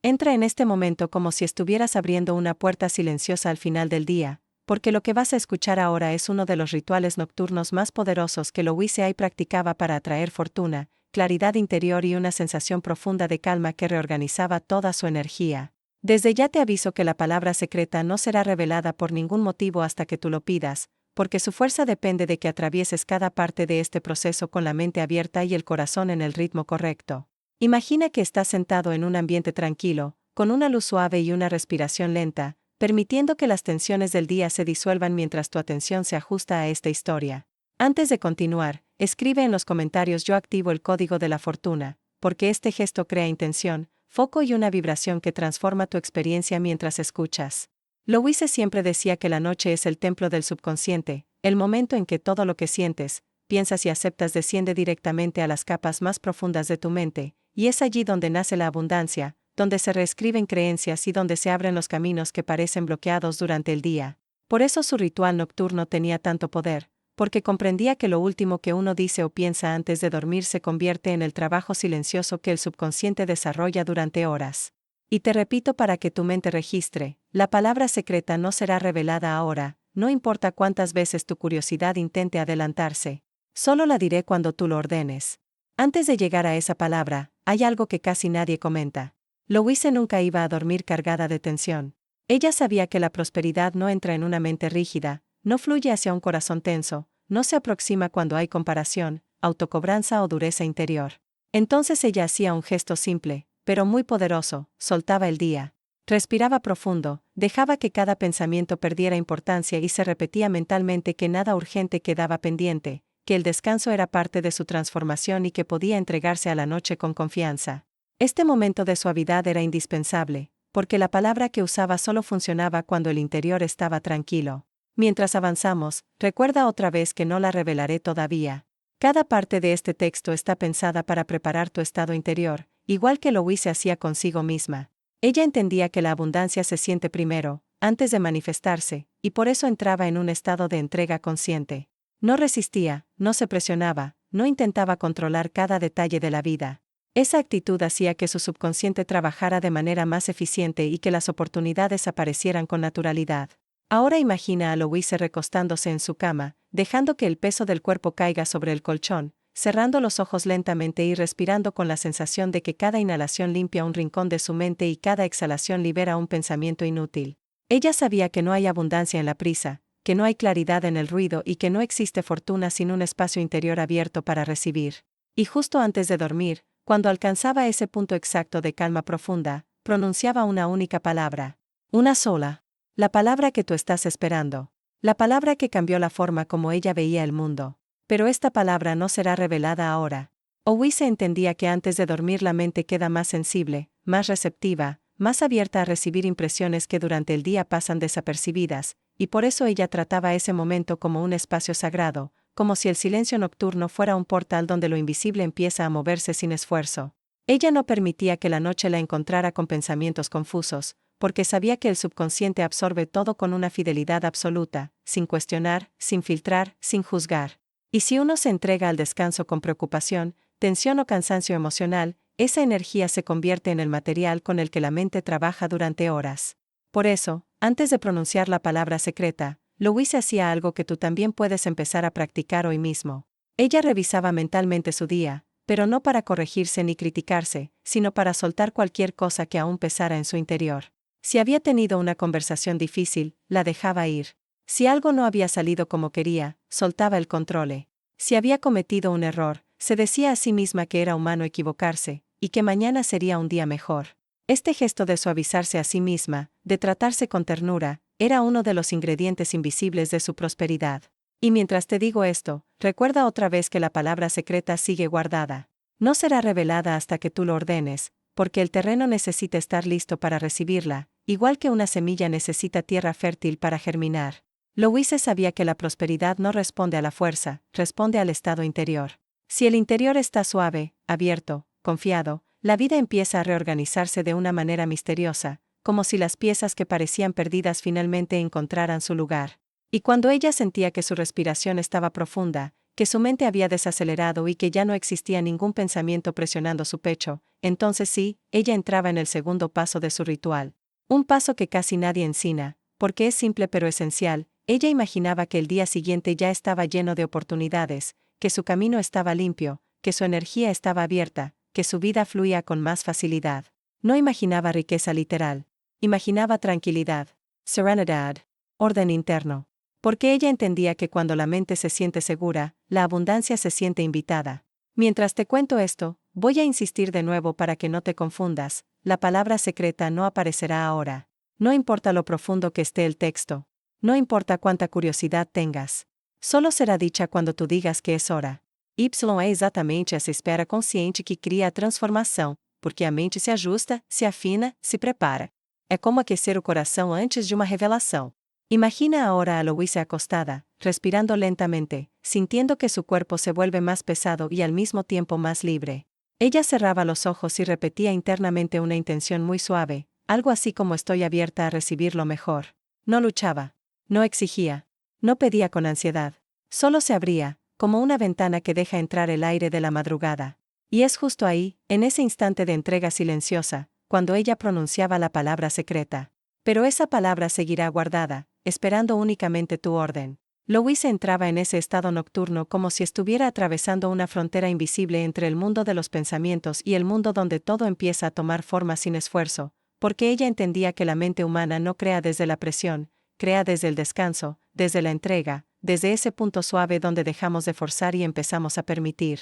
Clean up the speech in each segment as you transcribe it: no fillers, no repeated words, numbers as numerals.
Entra en este momento como si estuvieras abriendo una puerta silenciosa al final del día, porque lo que vas a escuchar ahora es uno de los rituales nocturnos más poderosos que Louise Hay practicaba para atraer fortuna, claridad interior y una sensación profunda de calma que reorganizaba toda su energía. Desde ya te aviso que la palabra secreta no será revelada por ningún motivo hasta que tú lo pidas, porque su fuerza depende de que atravieses cada parte de este proceso con la mente abierta y el corazón en el ritmo correcto. Imagina que estás sentado en un ambiente tranquilo, con una luz suave y una respiración lenta, permitiendo que las tensiones del día se disuelvan mientras tu atención se ajusta a esta historia. Antes de continuar, escribe en los comentarios "Yo activo el código de la fortuna", porque este gesto crea intención, foco y una vibración que transforma tu experiencia mientras escuchas. Louise siempre decía que la noche es el templo del subconsciente, el momento en que todo lo que sientes, piensas y aceptas desciende directamente a las capas más profundas de tu mente, y es allí donde nace la abundancia, donde se reescriben creencias y donde se abren los caminos que parecen bloqueados durante el día. Por eso su ritual nocturno tenía tanto poder, porque comprendía que lo último que uno dice o piensa antes de dormir se convierte en el trabajo silencioso que el subconsciente desarrolla durante horas. Y te repito para que tu mente registre, la palabra secreta no será revelada ahora, no importa cuántas veces tu curiosidad intente adelantarse. Solo la diré cuando tú lo ordenes. Antes de llegar a esa palabra, hay algo que casi nadie comenta. Louise nunca iba a dormir cargada de tensión. Ella sabía que la prosperidad no entra en una mente rígida, no fluye hacia un corazón tenso, no se aproxima cuando hay comparación, autocobranza o dureza interior. Entonces ella hacía un gesto simple, pero muy poderoso: soltaba el día. Respiraba profundo, dejaba que cada pensamiento perdiera importancia y se repetía mentalmente que nada urgente quedaba pendiente, que el descanso era parte de su transformación y que podía entregarse a la noche con confianza. Este momento de suavidad era indispensable, porque la palabra que usaba solo funcionaba cuando el interior estaba tranquilo. Mientras avanzamos, recuerda otra vez que no la revelaré todavía. Cada parte de este texto está pensada para preparar tu estado interior, igual que Louise hacía consigo misma. Ella entendía que la abundancia se siente primero, antes de manifestarse, y por eso entraba en un estado de entrega consciente. No resistía, no se presionaba, no intentaba controlar cada detalle de la vida. Esa actitud hacía que su subconsciente trabajara de manera más eficiente y que las oportunidades aparecieran con naturalidad. Ahora imagina a Louise recostándose en su cama, dejando que el peso del cuerpo caiga sobre el colchón, cerrando los ojos lentamente y respirando con la sensación de que cada inhalación limpia un rincón de su mente y cada exhalación libera un pensamiento inútil. Ella sabía que no hay abundancia en la prisa, que no hay claridad en el ruido y que no existe fortuna sin un espacio interior abierto para recibir. Y justo antes de dormir, cuando alcanzaba ese punto exacto de calma profunda, pronunciaba una única palabra. Una sola. La palabra que tú estás esperando. La palabra que cambió la forma como ella veía el mundo. Pero esta palabra no será revelada ahora. Louise entendía que antes de dormir la mente queda más sensible, más receptiva, más abierta a recibir impresiones que durante el día pasan desapercibidas, y por eso ella trataba ese momento como un espacio sagrado, como si el silencio nocturno fuera un portal donde lo invisible empieza a moverse sin esfuerzo. Ella no permitía que la noche la encontrara con pensamientos confusos, porque sabía que el subconsciente absorbe todo con una fidelidad absoluta, sin cuestionar, sin filtrar, sin juzgar. Y si uno se entrega al descanso con preocupación, tensión o cansancio emocional, esa energía se convierte en el material con el que la mente trabaja durante horas. Por eso, antes de pronunciar la palabra secreta, Louise hacía algo que tú también puedes empezar a practicar hoy mismo. Ella revisaba mentalmente su día, pero no para corregirse ni criticarse, sino para soltar cualquier cosa que aún pesara en su interior. Si había tenido una conversación difícil, la dejaba ir. Si algo no había salido como quería, soltaba el control. Si había cometido un error, se decía a sí misma que era humano equivocarse, y que mañana sería un día mejor. Este gesto de suavizarse a sí misma, de tratarse con ternura, era uno de los ingredientes invisibles de su prosperidad. Y mientras te digo esto, recuerda otra vez que la palabra secreta sigue guardada. No será revelada hasta que tú lo ordenes, porque el terreno necesita estar listo para recibirla, igual que una semilla necesita tierra fértil para germinar. Louise sabía que la prosperidad no responde a la fuerza, responde al estado interior. Si el interior está suave, abierto, confiado, la vida empieza a reorganizarse de una manera misteriosa, como si las piezas que parecían perdidas finalmente encontraran su lugar. Y cuando ella sentía que su respiración estaba profunda, que su mente había desacelerado y que ya no existía ningún pensamiento presionando su pecho. Entonces sí, ella entraba en el segundo paso de su ritual. Un paso que casi nadie ensina, porque es simple pero esencial. Ella imaginaba que el día siguiente ya estaba lleno de oportunidades, que su camino estaba limpio, que su energía estaba abierta, que su vida fluía con más facilidad. No imaginaba riqueza literal. Imaginaba tranquilidad, serenidad, orden interno. Porque ella entendía que cuando la mente se siente segura, la abundancia se siente invitada. Mientras te cuento esto, voy a insistir de nuevo para que no te confundas, la palabra secreta no aparecerá ahora. No importa lo profundo que esté el texto. No importa cuánta curiosidad tengas. Solo será dicha cuando tú digas que es hora. Y é exatamente essa espera consciente que cria a transformação, porque a mente se ajusta, se afina, se prepara. É como aquecer o coração antes de uma revelação. Imagina ahora a Louise acostada, respirando lentamente, sintiendo que su cuerpo se vuelve más pesado y al mismo tiempo más libre. Ella cerraba los ojos y repetía internamente una intención muy suave, algo así como estoy abierta a recibir lo mejor. No luchaba. No exigía. No pedía con ansiedad. Solo se abría, como una ventana que deja entrar el aire de la madrugada. Y es justo ahí, en ese instante de entrega silenciosa, cuando ella pronunciaba la palabra secreta. Pero esa palabra seguirá guardada, esperando únicamente tu orden. Louise entraba en ese estado nocturno como si estuviera atravesando una frontera invisible entre el mundo de los pensamientos y el mundo donde todo empieza a tomar forma sin esfuerzo, porque ella entendía que la mente humana no crea desde la presión, crea desde el descanso, desde la entrega, desde ese punto suave donde dejamos de forzar y empezamos a permitir.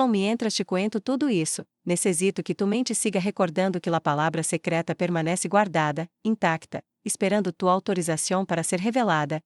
Mientras te cuento tudo isso, necessito que tu mente siga recordando que a palavra secreta permanece guardada, intacta, esperando tua autorização para ser revelada.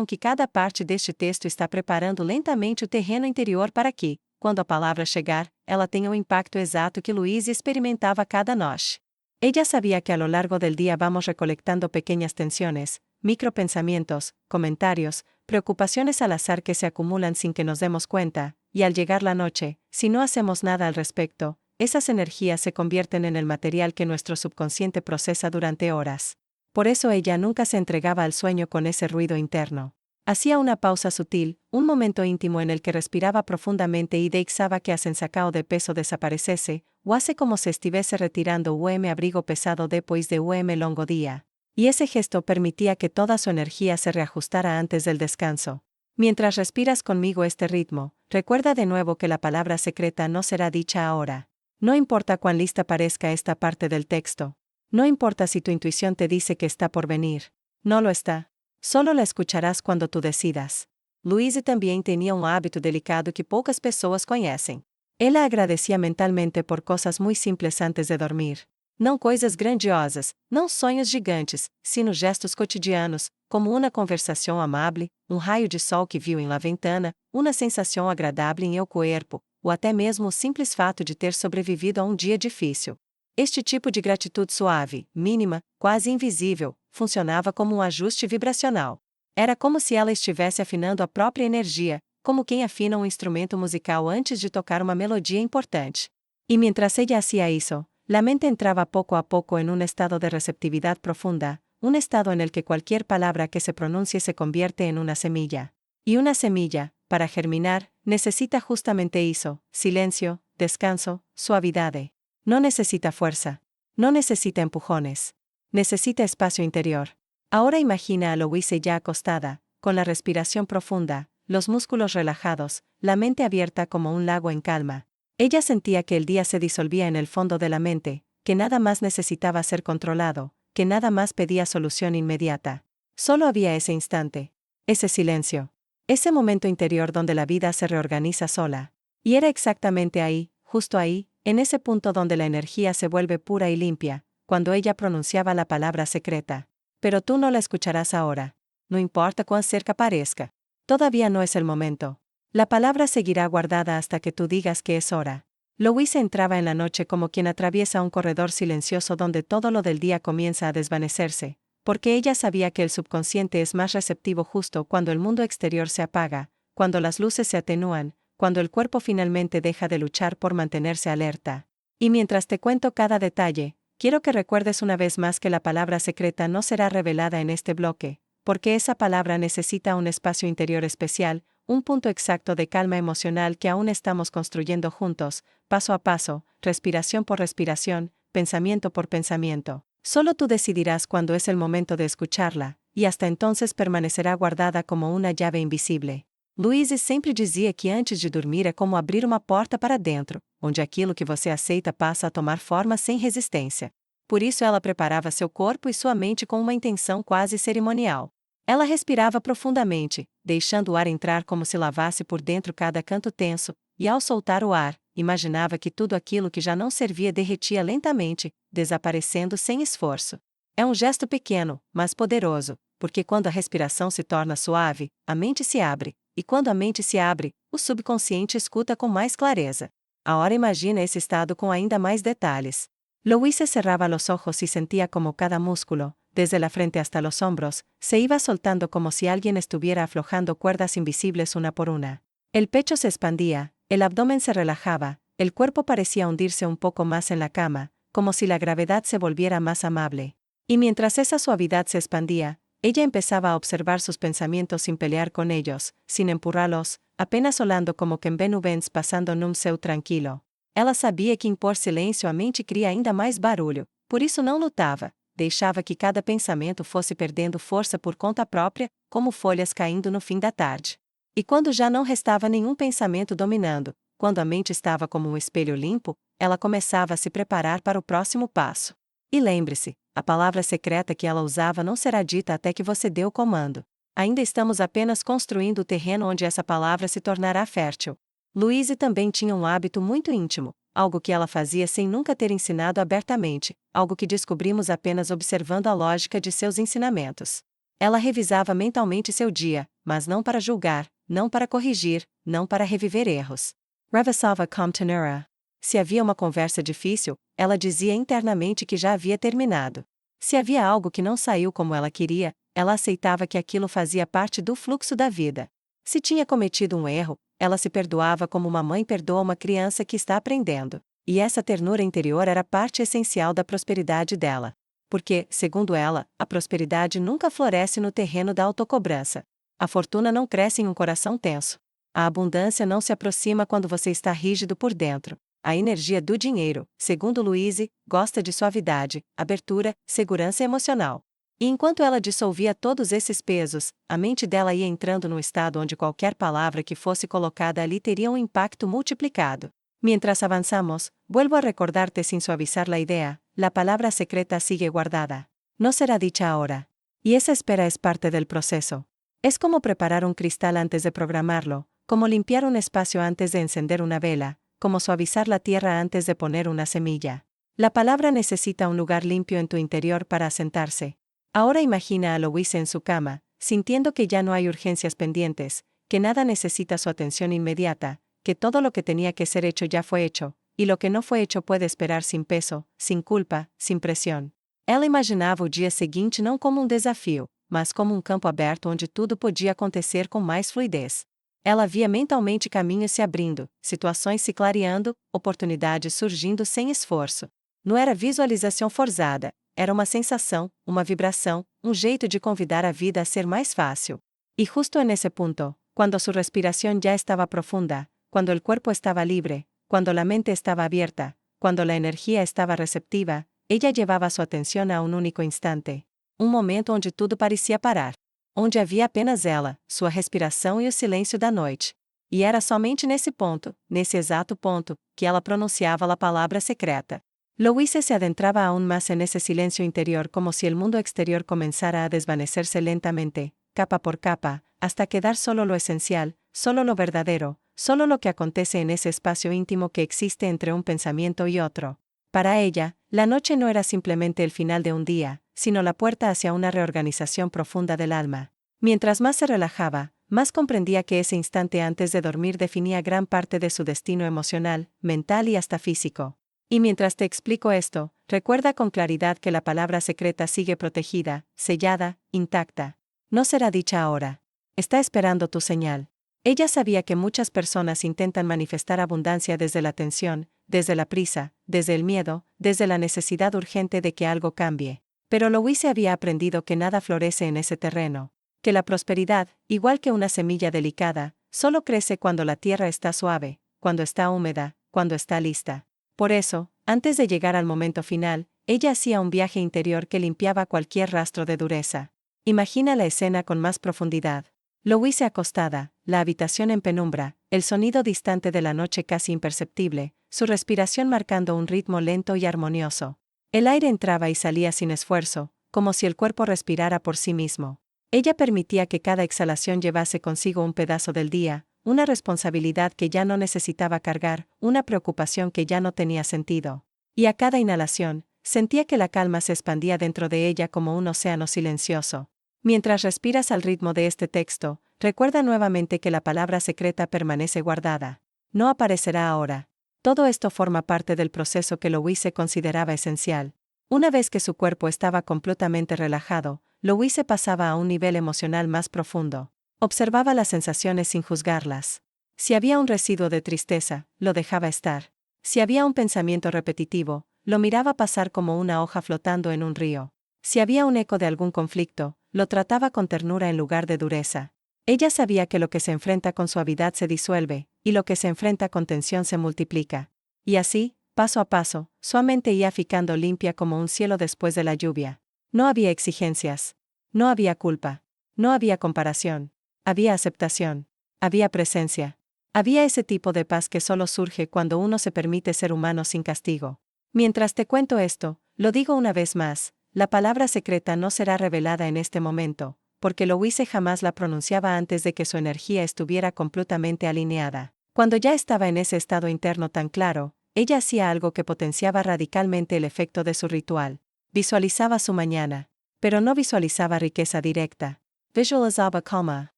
Que cada parte deste texto está preparando lentamente o terreno interior para que, quando a palavra chegar, ela tenha o impacto exato que Louise experimentava a cada noche. Ella sabía que a lo largo del día vamos recolectando pequeñas tensiones, micropensamientos, comentarios, preocupaciones al azar que se acumulan sin que nos demos cuenta, y al llegar la noche, si no hacemos nada al respecto, esas energías se convierten en el material que nuestro subconsciente procesa durante horas. Por eso ella nunca se entregaba al sueño con ese ruido interno. Hacía una pausa sutil, un momento íntimo en el que respiraba profundamente y deixaba que a sensação de peso desaparecesse, o hace como se estivesse retirando abrigo pesado depois de longo día. Y ese gesto permitía que toda su energía se reajustara antes del descanso. Mientras respiras conmigo este ritmo, recuerda de nuevo que la palabra secreta no será dicha ahora. No importa cuán lista parezca esta parte del texto. No importa si tu intuición te dice que está por venir. No lo está. Solo la escucharás cuando tú decidas. Louise também tenía un hábito delicado que poucas pessoas conhecem. Ela agradecia mentalmente por cosas muy simples antes de dormir. Não coisas grandiosas, não sonhos gigantes, sino gestos cotidianos, como uma conversação amável, raio de sol que viu em la ventana, uma sensação agradável em el corpo, ou até mesmo o simples fato de ter sobrevivido a dia difícil. Este tipo de gratitude suave, mínima, quase invisível, funcionava como ajuste vibracional. Era como se ela estivesse afinando a própria energia, como quem afina instrumento musical antes de tocar uma melodia importante. E mientras ella hacía isso, la mente entraba poco a poco en un estado de receptividad profunda, un estado en el que cualquier palabra que se pronuncie se convierte en una semilla. Y una semilla, para germinar, necesita justamente eso, silencio, descanso, suavidad. No necesita fuerza. No necesita empujones. Necesita espacio interior. Ahora imagina a Louise ya acostada, con la respiración profunda, los músculos relajados, la mente abierta como un lago en calma. Ella sentía que el día se disolvía en el fondo de la mente, que nada más necesitaba ser controlado, que nada más pedía solución inmediata. Solo había ese instante, ese silencio, ese momento interior donde la vida se reorganiza sola. Y era exactamente ahí, justo ahí, en ese punto donde la energía se vuelve pura y limpia, cuando ella pronunciaba la palabra secreta. Pero tú no la escucharás ahora. No importa cuán cerca parezca. Todavía no es el momento. La palabra seguirá guardada hasta que tú digas que es hora. Louise entraba en la noche como quien atraviesa un corredor silencioso donde todo lo del día comienza a desvanecerse, porque ella sabía que el subconsciente es más receptivo justo cuando el mundo exterior se apaga, cuando las luces se atenúan, cuando el cuerpo finalmente deja de luchar por mantenerse alerta. Y mientras te cuento cada detalle, quiero que recuerdes una vez más que la palabra secreta no será revelada en este bloque, porque esa palabra necesita un espacio interior especial, un punto exacto de calma emocional que aún estamos construyendo juntos, paso a paso, respiración por respiración, pensamiento por pensamiento. Solo tú decidirás cuándo es el momento de escucharla, e hasta entonces permanecerá guardada como uma llave invisível. Louise sempre dizia que antes de dormir é como abrir uma porta para dentro, onde aquilo que você aceita passa a tomar forma sem resistência. Por isso ela preparava seu corpo e sua mente com uma intenção quase cerimonial. Ela respirava profundamente, deixando o ar entrar como se lavasse por dentro cada canto tenso, e ao soltar o ar, imaginava que tudo aquilo que já não servia derretia lentamente, desaparecendo sem esforço. É um gesto pequeno, mas poderoso, porque quando a respiração se torna suave, a mente se abre, e quando a mente se abre, o subconsciente escuta com mais clareza. Ahora imagina esse estado com ainda mais detalhes. Louise cerraba los ojos y sentía como cada músculo, desde la frente hasta los hombros, se iba soltando como si alguien estuviera aflojando cuerdas invisibles una por una. El pecho se expandía, el abdomen se relajaba, el cuerpo parecía hundirse un poco más en la cama, como si la gravedad se volviera más amable. Y mientras esa suavidad se expandía, ella empezaba a observar sus pensamientos sin pelear con ellos, sin empurrarlos, apenas olhando como quem vê nuvens passando num céu tranquilo. Ela sabia que impor silêncio à mente cria ainda mais barulho, por isso não lutava, deixava que cada pensamento fosse perdendo força por conta própria, como folhas caindo no fim da tarde. E quando já não restava nenhum pensamento dominando, quando a mente estava como um espelho limpo, ela começava a se preparar para o próximo passo. E lembre-se, a palavra secreta que ela usava não será dita até que você dê o comando. Ainda estamos apenas construindo o terreno onde essa palavra se tornará fértil. Louise também tinha um hábito muito íntimo, algo que ela fazia sem nunca ter ensinado abertamente, algo que descobrimos apenas observando a lógica de seus ensinamentos. Ela revisava mentalmente seu dia, mas não para julgar, não para corrigir, não para reviver erros. Revisava com ternura. Se havia uma conversa difícil, ela dizia internamente que já havia terminado. Se havia algo que não saiu como ela queria, ela aceitava que aquilo fazia parte do fluxo da vida. Se tinha cometido um erro, ela se perdoava como uma mãe perdoa uma criança que está aprendendo. E essa ternura interior era parte essencial da prosperidade dela. Porque, segundo ela, a prosperidade nunca floresce no terreno da autocobrança. A fortuna não cresce em um coração tenso. A abundância não se aproxima quando você está rígido por dentro. A energia do dinheiro, segundo Louise, gosta de suavidade, abertura, segurança emocional. E enquanto ela dissolvia todos esses pesos, a mente dela ia entrando num estado onde qualquer palavra que fosse colocada ali teria um impacto multiplicado. Mientras avanzamos, vuelvo a recordarte sin suavizar la idea, la palabra secreta sigue guardada. No será dicha ahora. Y esa espera es parte del proceso. Es como preparar un cristal antes de programarlo, como limpiar un espacio antes de encender una vela, como suavizar la tierra antes de poner una semilla. La palabra necesita un lugar limpio en tu interior para asentarse. Ahora imagina a Louise en su cama, sintiendo que ya no hay urgencias pendientes, que nada necesita su atención inmediata, que todo lo que tenía que ser hecho ya fue hecho, y lo que no fue hecho puede esperar sin peso, sin culpa, sin presión. Ela imaginava o dia seguinte não como um desafio, mas como um campo aberto onde tudo podia acontecer com mais fluidez. Ela via mentalmente caminhos se abrindo, situações se clareando, oportunidades surgindo sem esforço. Não era visualização forçada, era uma sensação, uma vibração, um jeito de convidar a vida a ser mais fácil. E justo nesse ponto, quando sua respiração já estava profunda, quando o corpo estava livre, quando a mente estava aberta, quando a energia estava receptiva, ella llevava sua atenção a um único instante. Um momento onde tudo parecia parar. Onde havia apenas ela, sua respiração e o silêncio da noite. E era somente nesse ponto, nesse exato ponto, que ela pronunciava a palavra secreta. Louise se adentraba aún más en ese silencio interior como si el mundo exterior comenzara a desvanecerse lentamente, capa por capa, hasta quedar solo lo esencial, solo lo verdadero, solo lo que acontece en ese espacio íntimo que existe entre un pensamiento y otro. Para ella, la noche no era simplemente el final de un día, sino la puerta hacia una reorganización profunda del alma. Mientras más se relajaba, más comprendía que ese instante antes de dormir definía gran parte de su destino emocional, mental y hasta físico. Y mientras te explico esto, recuerda con claridad que la palabra secreta sigue protegida, sellada, intacta. No será dicha ahora. Está esperando tu señal. Ella sabía que muchas personas intentan manifestar abundancia desde la tensión, desde la prisa, desde el miedo, desde la necesidad urgente de que algo cambie. Pero Louise había aprendido que nada florece en ese terreno. Que la prosperidad, igual que una semilla delicada, Solo crece cuando la tierra está suave, cuando está húmeda, cuando está lista. Por eso, antes de llegar al momento final, ella hacía un viaje interior que limpiaba cualquier rastro de dureza. Imagina la escena con más profundidad. Louise acostada, la habitación en penumbra, el sonido distante de la noche casi imperceptible, su respiración marcando un ritmo lento y armonioso. El aire entraba y salía sin esfuerzo, como si el cuerpo respirara por sí mismo. Ella permitía que cada exhalación llevase consigo un pedazo del día, una responsabilidad que ya no necesitaba cargar, una preocupación que ya no tenía sentido. Y a cada inhalación, sentía que la calma se expandía dentro de ella como un océano silencioso. Mientras respiras al ritmo de este texto, recuerda nuevamente que la palabra secreta permanece guardada. No aparecerá ahora. Todo esto forma parte del proceso que Louise consideraba esencial. Una vez que su cuerpo estaba completamente relajado, Louise pasaba a un nivel emocional más profundo. Observaba las sensaciones sin juzgarlas. Si había un residuo de tristeza, lo dejaba estar. Si había un pensamiento repetitivo, lo miraba pasar como una hoja flotando en un río. Si había un eco de algún conflicto, lo trataba con ternura en lugar de dureza. Ella sabía que lo que se enfrenta con suavidad se disuelve, y lo que se enfrenta con tensión se multiplica. Y así, paso a paso, su mente iba ficando limpia como un cielo después de la lluvia. No había exigencias. No había culpa. No había comparación. Había aceptación. Había presencia. Había ese tipo de paz que solo surge cuando uno se permite ser humano sin castigo. Mientras te cuento esto, lo digo una vez más, la palabra secreta no será revelada en este momento, porque Louise jamás la pronunciaba antes de que su energía estuviera completamente alineada. Cuando ya estaba en ese estado interno tan claro, ella hacía algo que potenciaba radicalmente el efecto de su ritual. Visualizaba su mañana. Pero no visualizaba riqueza directa. Visualizaba calma.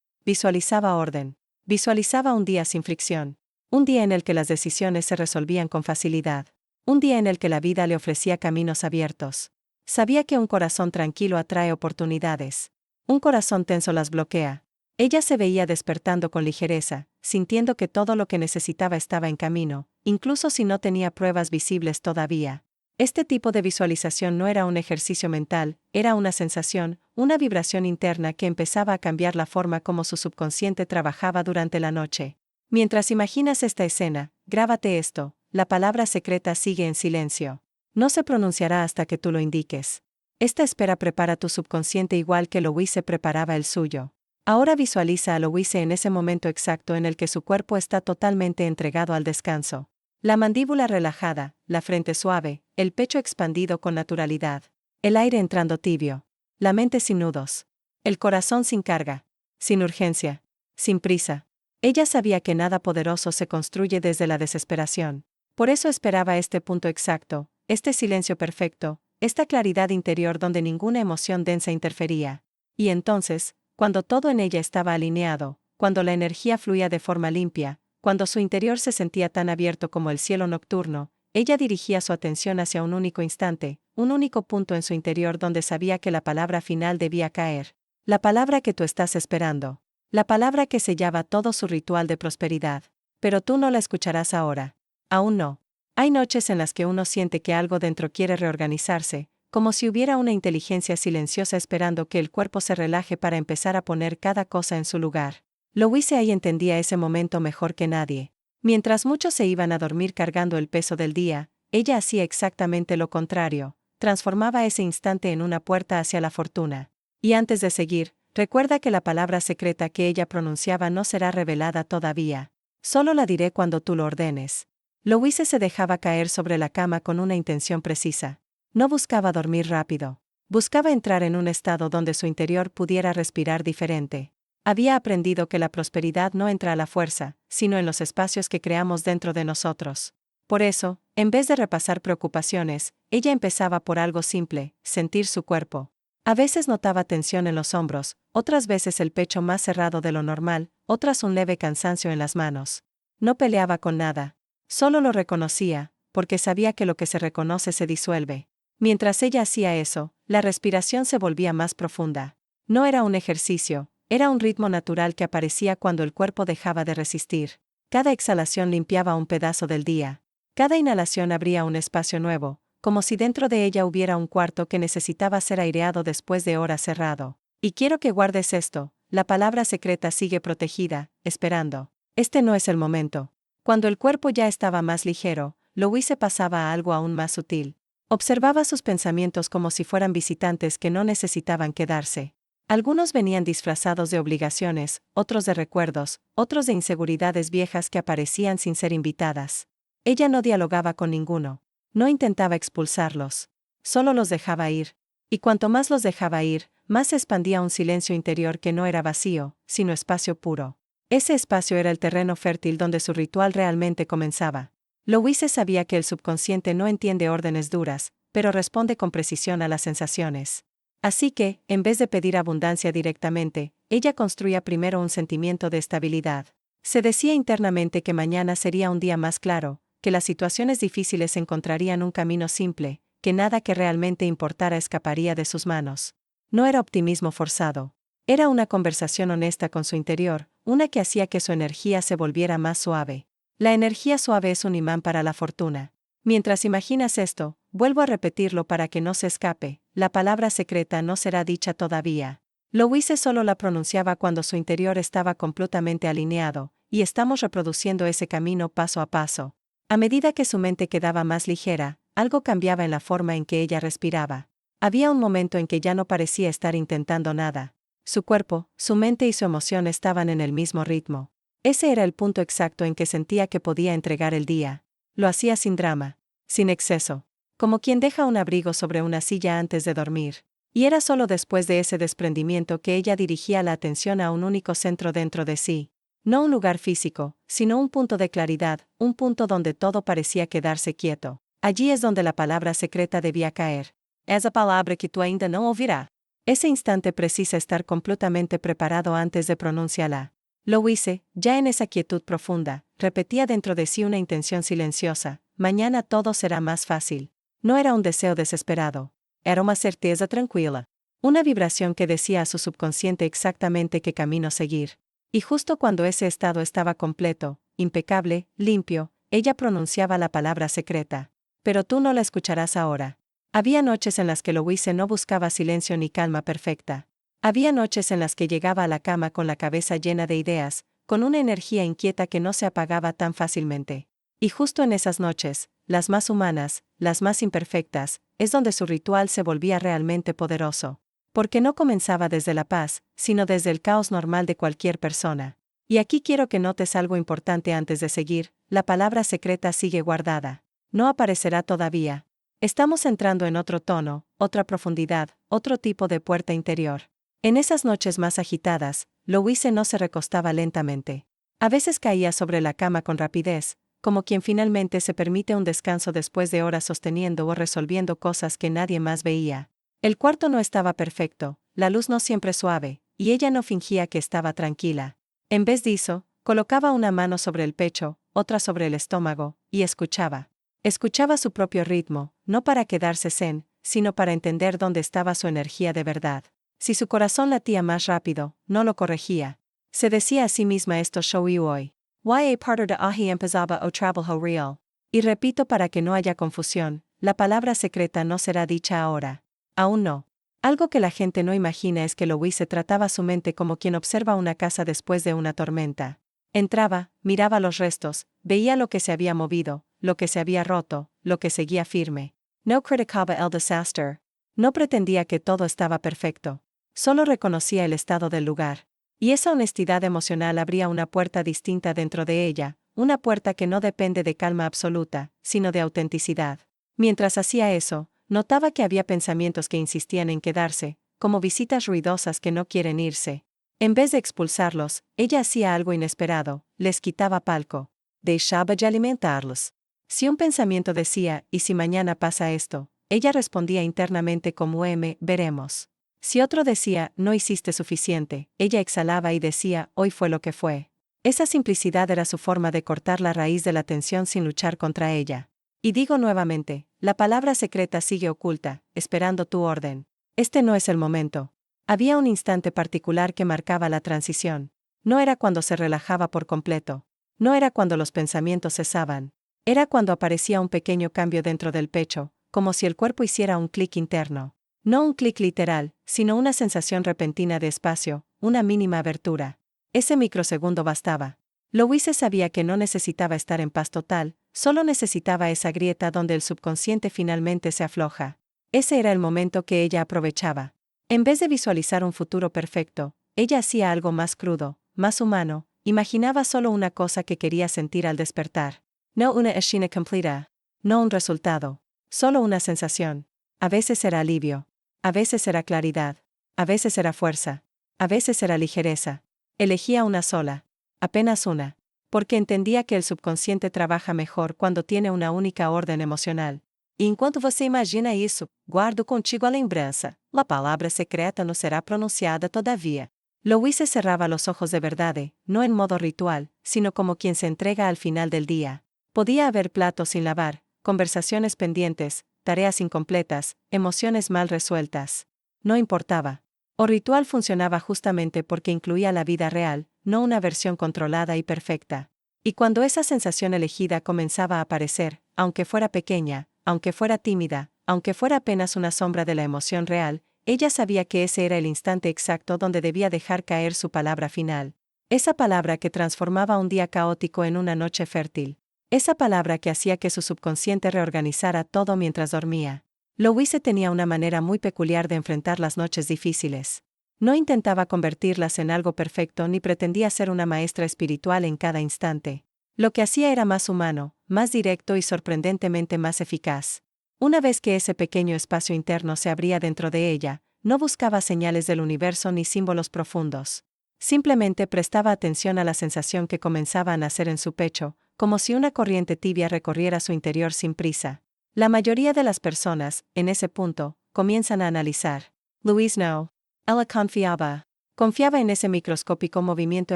Visualizaba orden. Visualizaba un día sin fricción. Un día en el que las decisiones se resolvían con facilidad. Un día en el que la vida le ofrecía caminos abiertos. Sabía que un corazón tranquilo atrae oportunidades. Un corazón tenso las bloquea. Ella se veía despertando con ligereza, sintiendo que todo lo que necesitaba estaba en camino, incluso si no tenía pruebas visibles todavía. Este tipo de visualización no era un ejercicio mental, era una sensación, una vibración interna que empezaba a cambiar la forma como su subconsciente trabajaba durante la noche. Mientras imaginas esta escena, grábate esto: la palabra secreta sigue en silencio. No se pronunciará hasta que tú lo indiques. Esta espera prepara tu subconsciente igual que Louise preparaba el suyo. Ahora visualiza a Louise en ese momento exacto en el que su cuerpo está totalmente entregado al descanso. La mandíbula relajada, la frente suave, el pecho expandido con naturalidad. El aire entrando tibio. La mente sin nudos. El corazón sin carga. Sin urgencia. Sin prisa. Ella sabía que nada poderoso se construye desde la desesperación. Por eso esperaba este punto exacto, este silencio perfecto, esta claridad interior donde ninguna emoción densa interfería. Y entonces, cuando todo en ella estaba alineado, cuando la energía fluía de forma limpia, cuando su interior se sentía tan abierto como el cielo nocturno, ella dirigía su atención hacia un único instante, un único punto en su interior donde sabía que la palabra final debía caer. La palabra que tú estás esperando. La palabra que sellaba todo su ritual de prosperidad. Pero tú no la escucharás ahora. Aún no. Hay noches en las que uno siente que algo dentro quiere reorganizarse, como si hubiera una inteligencia silenciosa esperando que el cuerpo se relaje para empezar a poner cada cosa en su lugar. Louise ahí entendía ese momento mejor que nadie. Mientras muchos se iban a dormir cargando el peso del día, ella hacía exactamente lo contrario, transformaba ese instante en una puerta hacia la fortuna. Y antes de seguir, recuerda que la palabra secreta que ella pronunciaba no será revelada todavía. Solo la diré cuando tú lo ordenes. Louise se dejaba caer sobre la cama con una intención precisa. No buscaba dormir rápido. Buscaba entrar en un estado donde su interior pudiera respirar diferente. Había aprendido que la prosperidad no entra a la fuerza, sino en los espacios que creamos dentro de nosotros. Por eso, en vez de repasar preocupaciones, ella empezaba por algo simple: sentir su cuerpo. A veces notaba tensión en los hombros, otras veces el pecho más cerrado de lo normal, otras un leve cansancio en las manos. No peleaba con nada. Solo lo reconocía, porque sabía que lo que se reconoce se disuelve. Mientras ella hacía eso, la respiración se volvía más profunda. No era un ejercicio, era un ritmo natural que aparecía cuando el cuerpo dejaba de resistir. Cada exhalación limpiaba un pedazo del día. Cada inhalación abría un espacio nuevo, como si dentro de ella hubiera un cuarto que necesitaba ser aireado después de horas cerrado. Y quiero que guardes esto: la palabra secreta sigue protegida, esperando. Este no es el momento. Cuando el cuerpo ya estaba más ligero, Louise pasaba a algo aún más sutil. Observaba sus pensamientos como si fueran visitantes que no necesitaban quedarse. Algunos venían disfrazados de obligaciones, otros de recuerdos, otros de inseguridades viejas que aparecían sin ser invitadas. Ella no dialogaba con ninguno. No intentaba expulsarlos. Solo los dejaba ir. Y cuanto más los dejaba ir, más se expandía un silencio interior que no era vacío, sino espacio puro. Ese espacio era el terreno fértil donde su ritual realmente comenzaba. Louise sabía que el subconsciente no entiende órdenes duras, pero responde con precisión a las sensaciones. Así que, en vez de pedir abundancia directamente, ella construía primero un sentimiento de estabilidad. Se decía internamente que mañana sería un día más claro, que las situaciones difíciles encontrarían un camino simple, que nada que realmente importara escaparía de sus manos. No era optimismo forzado. Era una conversación honesta con su interior, una que hacía que su energía se volviera más suave. La energía suave es un imán para la fortuna. Mientras imaginas esto, vuelvo a repetirlo para que no se escape, la palabra secreta no será dicha todavía. Louise solo la pronunciaba cuando su interior estaba completamente alineado, y estamos reproduciendo ese camino paso a paso. A medida que su mente quedaba más ligera, algo cambiaba en la forma en que ella respiraba. Había un momento en que ya no parecía estar intentando nada. Su cuerpo, su mente y su emoción estaban en el mismo ritmo. Ese era el punto exacto en que sentía que podía entregar el día. Lo hacía sin drama, sin exceso, como quien deja un abrigo sobre una silla antes de dormir. Y era solo después de ese desprendimiento que ella dirigía la atención a un único centro dentro de sí. No un lugar físico, sino un punto de claridad, un punto donde todo parecía quedarse quieto. Allí es donde la palabra secreta debía caer. Esa palabra que tú ainda no ouvirás. Ese instante precisa estar completamente preparado antes de pronunciarla. Louise, ya en esa quietud profunda, repetía dentro de sí una intención silenciosa: mañana todo será más fácil. No era un deseo desesperado. Era una certeza tranquila. Una vibración que decía a su subconsciente exactamente qué camino seguir. Y justo cuando ese estado estaba completo, impecable, limpio, ella pronunciaba la palabra secreta. Pero tú no la escucharás ahora. Había noches en las que Louise no buscaba silencio ni calma perfecta. Había noches en las que llegaba a la cama con la cabeza llena de ideas, con una energía inquieta que no se apagaba tan fácilmente. Y justo en esas noches, las más humanas, las más imperfectas, es donde su ritual se volvía realmente poderoso. Porque no comenzaba desde la paz, sino desde el caos normal de cualquier persona. Y aquí quiero que notes algo importante antes de seguir: la palabra secreta sigue guardada. No aparecerá todavía. Estamos entrando en otro tono, otra profundidad, otro tipo de puerta interior. En esas noches más agitadas, Louise no se recostaba lentamente. A veces caía sobre la cama con rapidez, como quien finalmente se permite un descanso después de horas sosteniendo o resolviendo cosas que nadie más veía. El cuarto no estaba perfecto, la luz no siempre suave, y ella no fingía que estaba tranquila. En vez de eso, colocaba una mano sobre el pecho, otra sobre el estómago, y escuchaba. Escuchaba su propio ritmo, no para quedarse zen, sino para entender dónde estaba su energía de verdad. Si su corazón latía más rápido, no lo corregía. Se decía a sí misma esto: show you hoy. Ya partir de ahí empezaba o trabajo real. Y repito para que no haya confusión, la palabra secreta no será dicha ahora. Aún no. Algo que la gente no imagina es que Louise trataba su mente como quien observa una casa después de una tormenta. Entraba, miraba los restos, veía lo que se había movido, lo que se había roto, lo que seguía firme. No criticaba el desastre. No pretendía que todo estaba perfecto. Solo reconocía el estado del lugar. Y esa honestidad emocional abría una puerta distinta dentro de ella, una puerta que no depende de calma absoluta, sino de autenticidad. Mientras hacía eso, notaba que había pensamientos que insistían en quedarse, como visitas ruidosas que no quieren irse. En vez de expulsarlos, ella hacía algo inesperado: les quitaba palco. Dejaba de alimentarlos. Si un pensamiento decía: ¿y si mañana pasa esto?, ella respondía internamente como veremos. Si otro decía: no hiciste suficiente, ella exhalaba y decía: hoy fue lo que fue. Esa simplicidad era su forma de cortar la raíz de la tensión sin luchar contra ella. Y digo nuevamente, la palabra secreta sigue oculta, esperando tu orden. Este no es el momento. Había un instante particular que marcaba la transición. No era cuando se relajaba por completo. No era cuando los pensamientos cesaban. Era cuando aparecía un pequeño cambio dentro del pecho, como si el cuerpo hiciera un clic interno. No un clic literal, sino una sensación repentina de espacio, una mínima abertura. Ese microsegundo bastaba. Louise sabía que no necesitaba estar en paz total, solo necesitaba esa grieta donde el subconsciente finalmente se afloja. Ese era el momento que ella aprovechaba. En vez de visualizar un futuro perfecto, ella hacía algo más crudo, más humano, imaginaba solo una cosa que quería sentir al despertar. No una escena completa. No un resultado. Solo una sensación. A veces era alivio. A veces era claridad. A veces era fuerza. A veces era ligereza. Elegía una sola. Apenas una. Porque entendía que el subconsciente trabaja mejor cuando tiene una única orden emocional. E enquanto você imagina isso, guardo contigo a lembrança. La palavra secreta no será pronunciada todavía. Louise cerraba los ojos de verdad, no en modo ritual, sino como quien se entrega al final del día. Podía haber platos sin lavar, conversaciones pendientes, tareas incompletas, emociones mal resueltas. No importaba. O ritual funcionaba justamente porque incluía la vida real, no una versión controlada y perfecta. Y cuando esa sensación elegida comenzaba a aparecer, aunque fuera pequeña, aunque fuera tímida, aunque fuera apenas una sombra de la emoción real, ella sabía que ese era el instante exacto donde debía dejar caer su palabra final. Esa palabra que transformaba un día caótico en una noche fértil. Esa palabra que hacía que su subconsciente reorganizara todo mientras dormía. Louise tenía una manera muy peculiar de enfrentar las noches difíciles. No intentaba convertirlas en algo perfecto ni pretendía ser una maestra espiritual en cada instante. Lo que hacía era más humano, más directo y sorprendentemente más eficaz. Una vez que ese pequeño espacio interno se abría dentro de ella, no buscaba señales del universo ni símbolos profundos. Simplemente prestaba atención a la sensación que comenzaba a nacer en su pecho, como si una corriente tibia recorriera su interior sin prisa. La mayoría de las personas, en ese punto, comienzan a analizar. Louise no. Ella confiaba. Confiaba en ese microscópico movimiento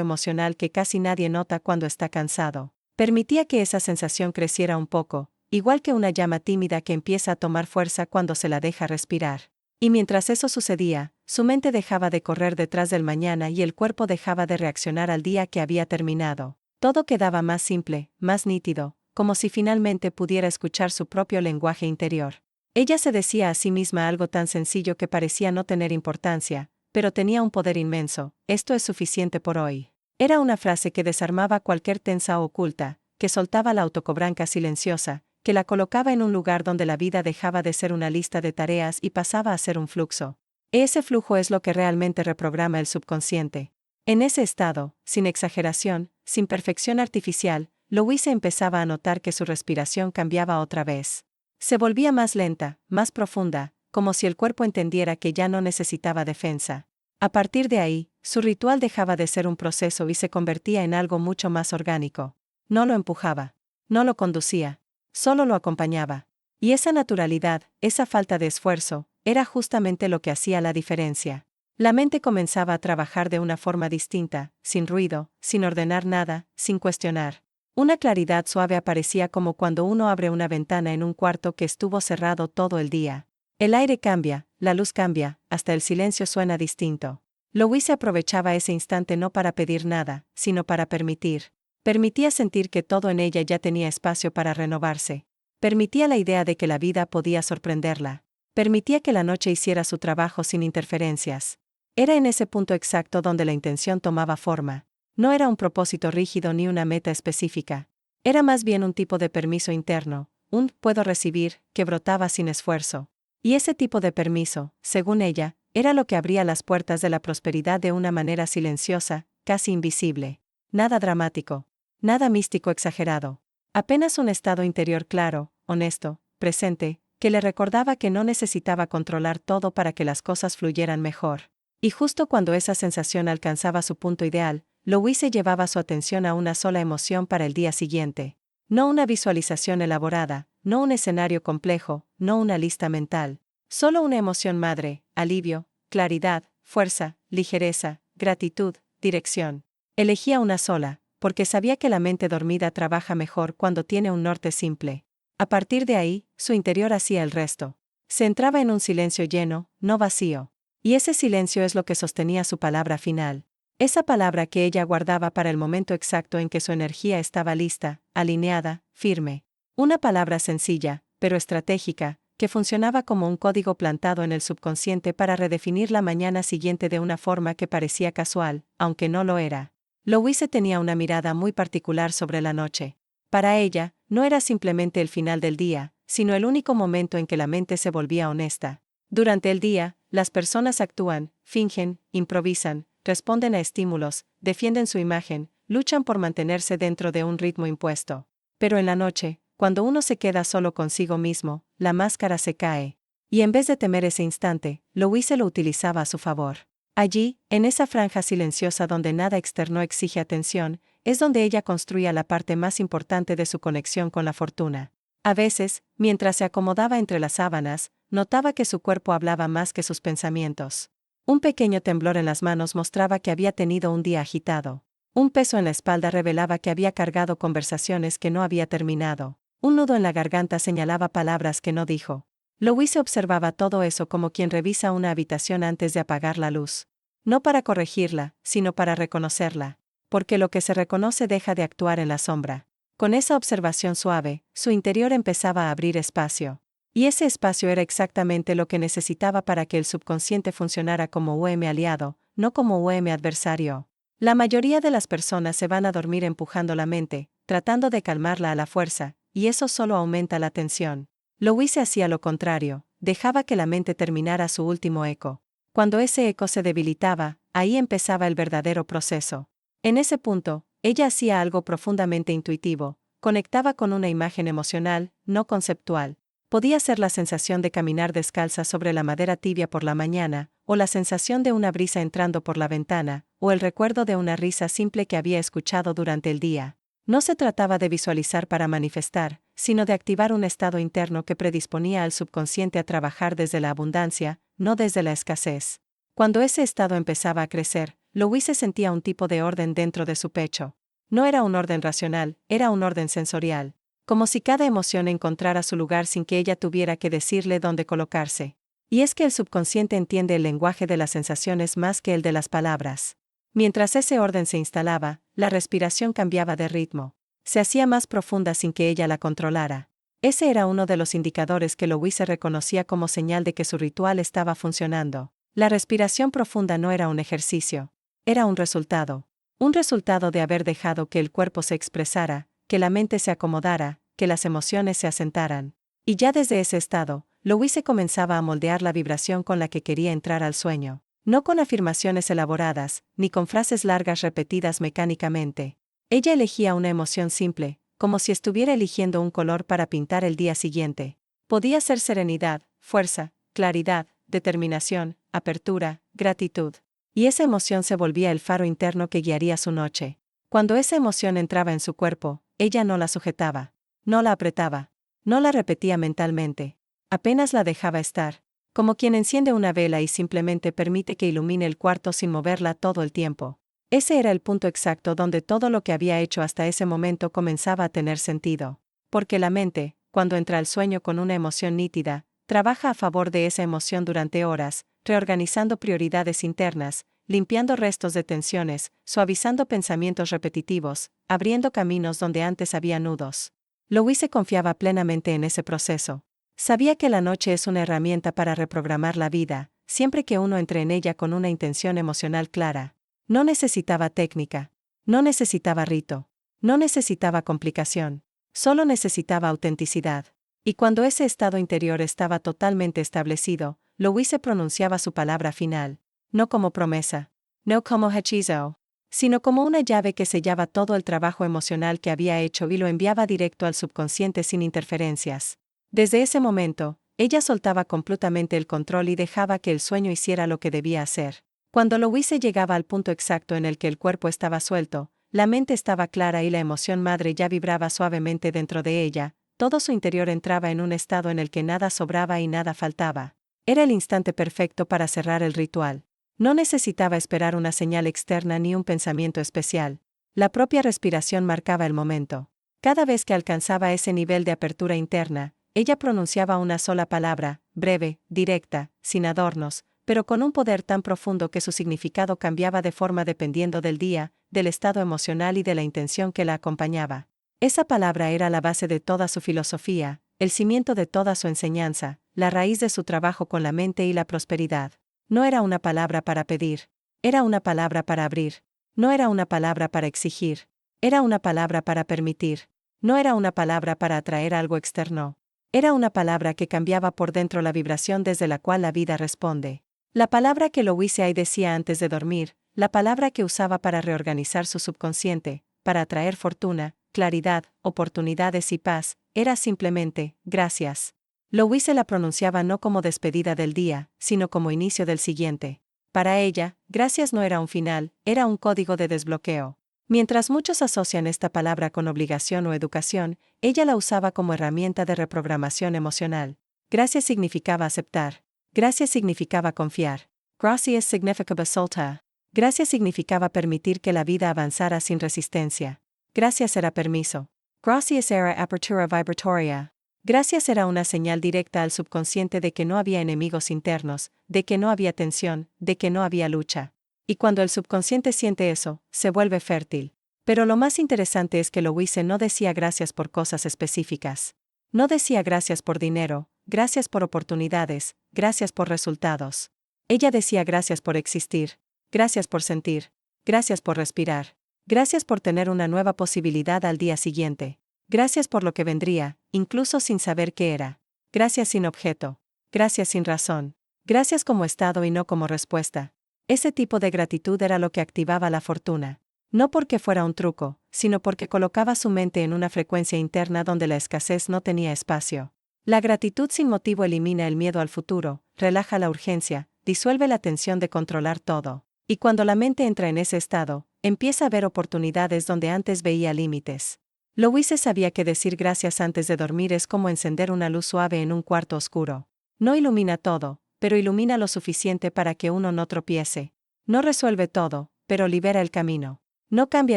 emocional que casi nadie nota cuando está cansado. Permitía que esa sensación creciera un poco, igual que una llama tímida que empieza a tomar fuerza cuando se la deja respirar. Y mientras eso sucedía, su mente dejaba de correr detrás del mañana y el cuerpo dejaba de reaccionar al día que había terminado. Todo quedaba más simple, más nítido, como si finalmente pudiera escuchar su propio lenguaje interior. Ella se decía a sí misma algo tan sencillo que parecía no tener importancia, pero tenía un poder inmenso: esto es suficiente por hoy. Era una frase que desarmaba cualquier tensa o oculta, que soltaba la autocobranca silenciosa, que la colocaba en un lugar donde la vida dejaba de ser una lista de tareas y pasaba a ser un flujo. Ese flujo es lo que realmente reprograma el subconsciente. En ese estado, sin exageración, sin perfección artificial, Louise empezaba a notar que su respiración cambiaba otra vez. Se volvía más lenta, más profunda, como si el cuerpo entendiera que ya no necesitaba defensa. A partir de ahí, su ritual dejaba de ser un proceso y se convertía en algo mucho más orgánico. No lo empujaba. No lo conducía. Solo lo acompañaba. Y esa naturalidad, esa falta de esfuerzo, era justamente lo que hacía la diferencia. La mente comenzaba a trabajar de una forma distinta, sin ruido, sin ordenar nada, sin cuestionar. Una claridad suave aparecía como cuando uno abre una ventana en un cuarto que estuvo cerrado todo el día. El aire cambia, la luz cambia, hasta el silencio suena distinto. Louise aprovechaba ese instante no para pedir nada, sino para permitir. Permitía sentir que todo en ella ya tenía espacio para renovarse. Permitía la idea de que la vida podía sorprenderla. Permitía que la noche hiciera su trabajo sin interferencias. Era en ese punto exacto donde la intención tomaba forma. No era un propósito rígido ni una meta específica. Era más bien un tipo de permiso interno, un puedo recibir, que brotaba sin esfuerzo. Y ese tipo de permiso, según ella, era lo que abría las puertas de la prosperidad de una manera silenciosa, casi invisible. Nada dramático. Nada místico exagerado. Apenas un estado interior claro, honesto, presente, que le recordaba que no necesitaba controlar todo para que las cosas fluyeran mejor. Y justo cuando esa sensación alcanzaba su punto ideal, Louise llevaba su atención a una sola emoción para el día siguiente. No una visualización elaborada, no un escenario complejo, no una lista mental. Solo una emoción madre: alivio, claridad, fuerza, ligereza, gratitud, dirección. Elegía una sola, porque sabía que la mente dormida trabaja mejor cuando tiene un norte simple. A partir de ahí, su interior hacía el resto. Se entraba en un silencio lleno, no vacío. Y ese silencio es lo que sostenía su palabra final. Esa palabra que ella guardaba para el momento exacto en que su energía estaba lista, alineada, firme. Una palabra sencilla, pero estratégica, que funcionaba como un código plantado en el subconsciente para redefinir la mañana siguiente de una forma que parecía casual, aunque no lo era. Louise tenía una mirada muy particular sobre la noche. Para ella, no era simplemente el final del día, sino el único momento en que la mente se volvía honesta. Durante el día, las personas actúan, fingen, improvisan, responden a estímulos, defienden su imagen, luchan por mantenerse dentro de un ritmo impuesto. Pero en la noche, cuando uno se queda solo consigo mismo, la máscara se cae. Y en vez de temer ese instante, Louise lo utilizaba a su favor. Allí, en esa franja silenciosa donde nada externo exige atención, es donde ella construía la parte más importante de su conexión con la fortuna. A veces, mientras se acomodaba entre las sábanas, notaba que su cuerpo hablaba más que sus pensamientos. Un pequeño temblor en las manos mostraba que había tenido un día agitado. Un peso en la espalda revelaba que había cargado conversaciones que no había terminado. Un nudo en la garganta señalaba palabras que no dijo. Louise observaba todo eso como quien revisa una habitación antes de apagar la luz. No para corregirla, sino para reconocerla. Porque lo que se reconoce deja de actuar en la sombra. Con esa observación suave, su interior empezaba a abrir espacio. Y ese espacio era exactamente lo que necesitaba para que el subconsciente funcionara como UM aliado, no como UM adversario. La mayoría de las personas se van a dormir empujando la mente, tratando de calmarla a la fuerza, y eso solo aumenta la tensión. Louise hacía lo contrario, dejaba que la mente terminara su último eco. Cuando ese eco se debilitaba, ahí empezaba el verdadero proceso. En ese punto, ella hacía algo profundamente intuitivo, conectaba con una imagen emocional, no conceptual. Podía ser la sensación de caminar descalza sobre la madera tibia por la mañana, o la sensación de una brisa entrando por la ventana, o el recuerdo de una risa simple que había escuchado durante el día. No se trataba de visualizar para manifestar, sino de activar un estado interno que predisponía al subconsciente a trabajar desde la abundancia, no desde la escasez. Cuando ese estado empezaba a crecer, Louise sentía un tipo de orden dentro de su pecho. No era un orden racional, era un orden sensorial. Como si cada emoción encontrara su lugar sin que ella tuviera que decirle dónde colocarse. Y es que el subconsciente entiende el lenguaje de las sensaciones más que el de las palabras. Mientras ese orden se instalaba, la respiración cambiaba de ritmo. Se hacía más profunda sin que ella la controlara. Ese era uno de los indicadores que Louise reconocía como señal de que su ritual estaba funcionando. La respiración profunda no era un ejercicio. Era un resultado. Un resultado de haber dejado que el cuerpo se expresara, que la mente se acomodara, que las emociones se asentaran. Y ya desde ese estado, Louise comenzaba a moldear la vibración con la que quería entrar al sueño. No con afirmaciones elaboradas, ni con frases largas repetidas mecánicamente. Ella elegía una emoción simple, como si estuviera eligiendo un color para pintar el día siguiente. Podía ser serenidad, fuerza, claridad, determinación, apertura, gratitud. Y esa emoción se volvía el faro interno que guiaría su noche. Cuando esa emoción entraba en su cuerpo, ella no la sujetaba, no la apretaba, no la repetía mentalmente. Apenas la dejaba estar, como quien enciende una vela y simplemente permite que ilumine el cuarto sin moverla todo el tiempo. Ese era el punto exacto donde todo lo que había hecho hasta ese momento comenzaba a tener sentido. Porque la mente, cuando entra al sueño con una emoción nítida, trabaja a favor de esa emoción durante horas, reorganizando prioridades internas, limpiando restos de tensiones, suavizando pensamientos repetitivos, abriendo caminos donde antes había nudos. Louise confiaba plenamente en ese proceso. Sabía que la noche es una herramienta para reprogramar la vida, siempre que uno entre en ella con una intención emocional clara. No necesitaba técnica. No necesitaba rito. No necesitaba complicación. Solo necesitaba autenticidad. Y cuando ese estado interior estaba totalmente establecido, Louise pronunciaba su palabra final. No como promesa. No como hechizo. Sino como una llave que sellaba todo el trabajo emocional que había hecho y lo enviaba directo al subconsciente sin interferencias. Desde ese momento, ella soltaba completamente el control y dejaba que el sueño hiciera lo que debía hacer. Cuando Louise llegaba al punto exacto en el que el cuerpo estaba suelto, la mente estaba clara y la emoción madre ya vibraba suavemente dentro de ella, todo su interior entraba en un estado en el que nada sobraba y nada faltaba. Era el instante perfecto para cerrar el ritual. No necesitaba esperar una señal externa ni un pensamiento especial. La propia respiración marcaba el momento. Cada vez que alcanzaba ese nivel de apertura interna, ella pronunciaba una sola palabra, breve, directa, sin adornos, pero con un poder tan profundo que su significado cambiaba de forma dependiendo del día, del estado emocional y de la intención que la acompañaba. Esa palabra era la base de toda su filosofía, el cimiento de toda su enseñanza, la raíz de su trabajo con la mente y la prosperidad. No era una palabra para pedir. Era una palabra para abrir. No era una palabra para exigir. Era una palabra para permitir. No era una palabra para atraer algo externo. Era una palabra que cambiaba por dentro la vibración desde la cual la vida responde. La palabra que Louise Hay decía antes de dormir, la palabra que usaba para reorganizar su subconsciente, para atraer fortuna, claridad, oportunidades y paz, era simplemente, gracias. Louise la pronunciaba no como despedida del día, sino como inicio del siguiente. Para ella, gracias no era un final, era un código de desbloqueo. Mientras muchos asocian esta palabra con obligación o educación, ella la usaba como herramienta de reprogramación emocional. Gracias significaba aceptar. Gracias significaba confiar. Gracias significaba soltar. Gracias significaba permitir que la vida avanzara sin resistencia. Gracias era permiso. Gracias era apertura vibratoria. Gracias era una señal directa al subconsciente de que no había enemigos internos, de que no había tensión, de que no había lucha. Y cuando el subconsciente siente eso, se vuelve fértil. Pero lo más interesante es que Louise no decía gracias por cosas específicas. No decía gracias por dinero, gracias por oportunidades, gracias por resultados. Ella decía gracias por existir, gracias por sentir, gracias por respirar, gracias por tener una nueva posibilidad al día siguiente, gracias por lo que vendría, incluso sin saber qué era, gracias sin objeto, gracias sin razón, gracias como estado y no como respuesta. Ese tipo de gratitud era lo que activaba la fortuna. No porque fuera un truco, sino porque colocaba su mente en una frecuencia interna donde la escasez no tenía espacio. La gratitud sin motivo elimina el miedo al futuro, relaja la urgencia, disuelve la tensión de controlar todo. Y cuando la mente entra en ese estado, empieza a ver oportunidades donde antes veía límites. Louise sabía que decir gracias antes de dormir es como encender una luz suave en un cuarto oscuro. No ilumina todo, pero ilumina lo suficiente para que uno no tropiece. No resuelve todo, pero libera el camino. No cambia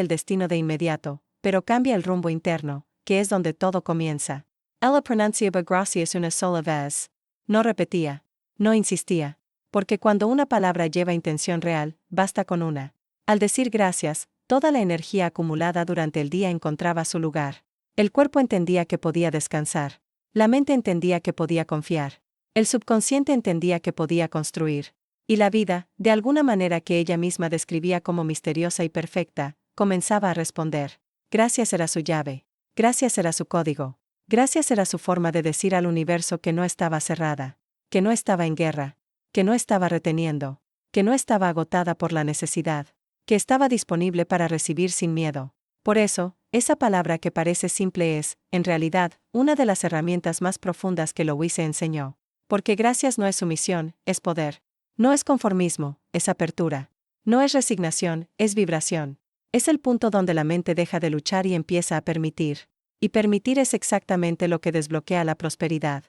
el destino de inmediato, pero cambia el rumbo interno, que es donde todo comienza. Ella pronunciaba gracias una sola vez. No repetía. No insistía. Porque cuando una palabra lleva intención real, basta con una. Al decir gracias, toda la energía acumulada durante el día encontraba su lugar. El cuerpo entendía que podía descansar. La mente entendía que podía confiar. El subconsciente entendía que podía construir. Y la vida, de alguna manera que ella misma describía como misteriosa y perfecta, comenzaba a responder. Gracias era su llave. Gracias era su código. Gracias era su forma de decir al universo que no estaba cerrada, que no estaba en guerra, que no estaba reteniendo, que no estaba agotada por la necesidad, que estaba disponible para recibir sin miedo. Por eso, esa palabra que parece simple es, en realidad, una de las herramientas más profundas que Louise enseñó. Porque gracias no es sumisión, es poder. No es conformismo, es apertura. No es resignación, es vibración. Es el punto donde la mente deja de luchar y empieza a permitir. Y permitir es exactamente lo que desbloquea la prosperidad.